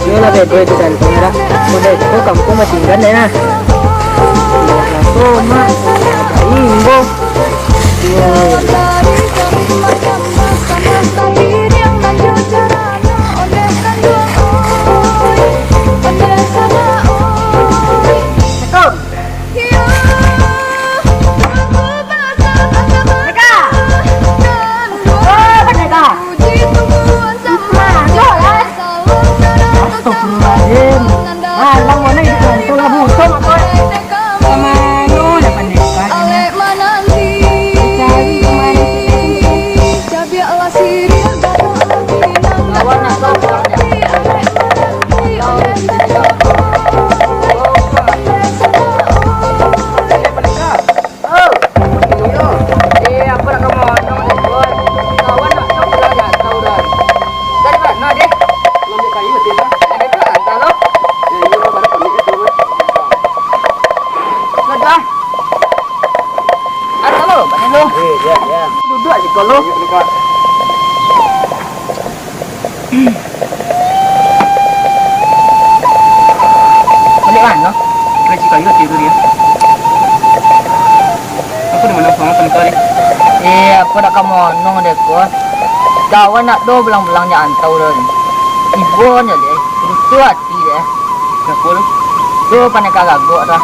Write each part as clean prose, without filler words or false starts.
Yo lah bebe itu dan pengira. Model itu kampung masih tinggal ya. Toma, imbo. Duduk aja kalau. Balik mana? Kerja kayu tidur dia. Aku di mana sama penekari? Aku dah kamu nong deh kok. Kawan nak do belang-belangnya antau dah. Ibunya deh, lucu hati deh. Kapur? Do panik kagak dah.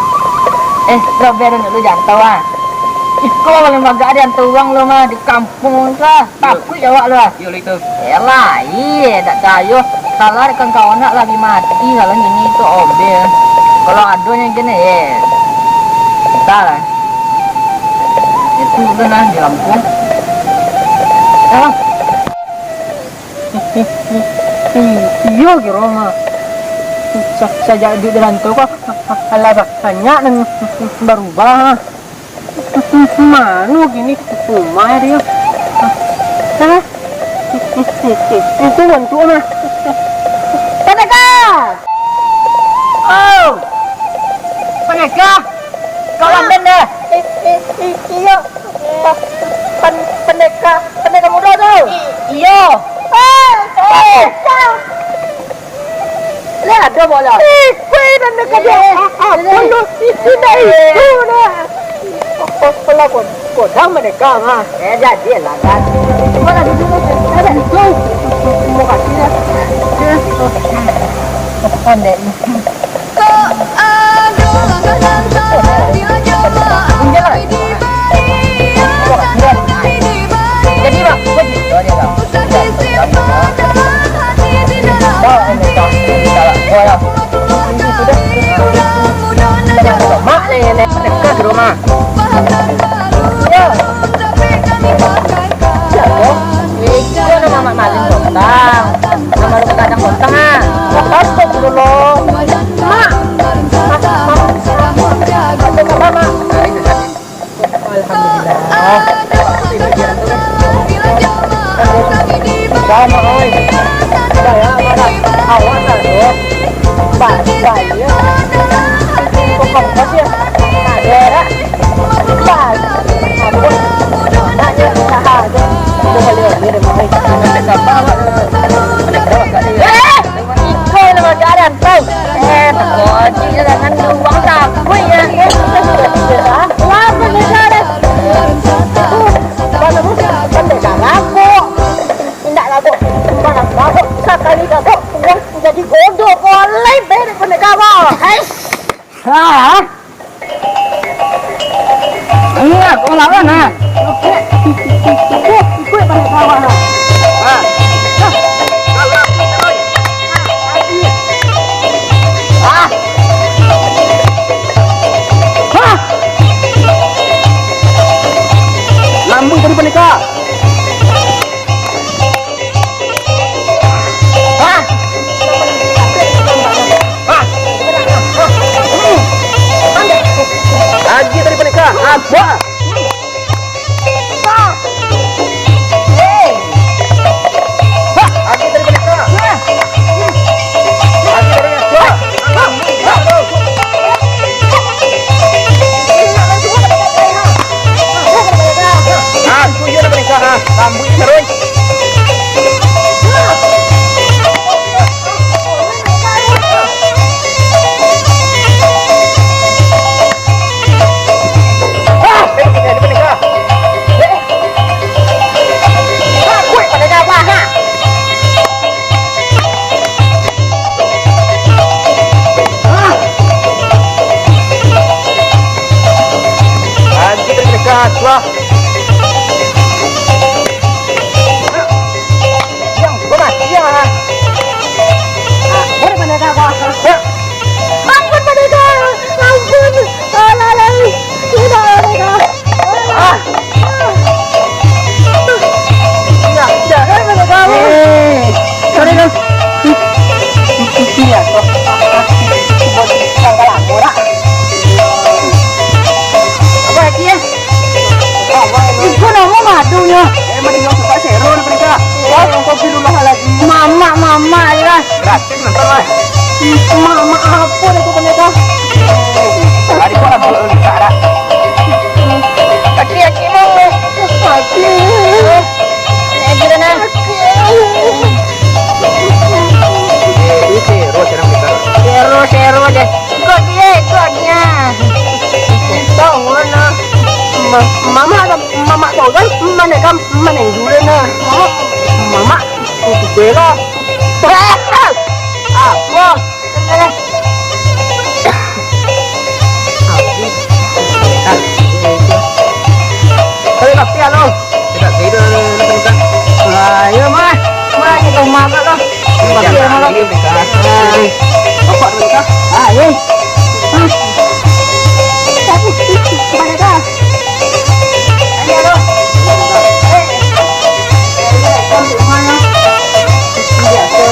Strawberry lu jantau ah. Iko paling baga ada yang tuang lo mah di kampung kah? Takut jawab lo. Yo itu. Elah, iya tak cayo. Salah kan kawan nak lagi mati kalau gini itu obel. Kalau adonya gini kita lah. Itu udah nah di kampung. Iya kira mah. Sejak di rantau kok ala banyak dan berubah. Manu gini rumah dia. Hah? Itu bantu mah. Peneka. Oh. Peneka. Kau ambil deh. Iya. Peneka muda tuh. Iya. Lihat ada bola. Kue dan dekat dia. Bola itu dah itu dah. Kalau kodang mereka mah, jadi lah kan. Mana dulu? Ada itu. Mau kasih dah. Pandai. Kau ada langkah dan cara bila jemaah di jadi mak, begitu dia dah. Mak ni dekat rumah. Ya. Itu nama mak malin kontang. Nama lu kadang kontang ah. Kontang dulu. Mak. Mak. Alhamdulillah. Sama oi. Saya mana? Awak tak tu. Baik ya. Kok kasih ya? Ada dah. Baik. Apa? Naknya usaha tu. Boleh dia mai. Siapa awak? Ikut nama jalan tu. Tak kau jangan uang tak. Kau ya. Lama negara. Kalau musim pandai dah laku. Tidak laku. Mana laku? Sekali laku. Uang jadi bodoh. Boleh beri penegak awak. Hah? Iya, kau lawan ah. Ikut pada kawan ah. Lambung dari penegak. Lagi dari penegak. Apa? Maafkan aku pendekar. Hari ko na bulo ulit cara. Aki mo. Aki. Lagi na. Zero serang kita. Zero deh. Kok dia. Tahu na. Mama tahu kan? Mana kam mana yang dulu na. Mama itu bela. Apa? Tapi tapi alo. Tidak tidur lu kan. Ayo mah. Mah kita makan lah. Tapi malah Apa mereka? ayo. Tapi mereka. Ayo lo. Mana? Biasa.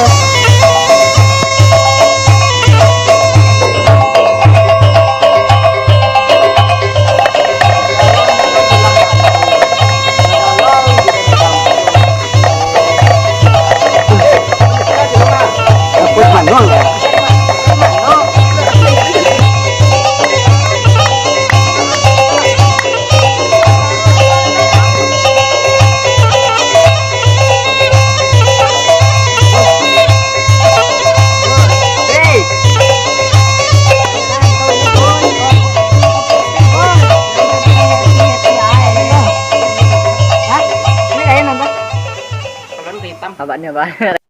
Kabarnya, Pak.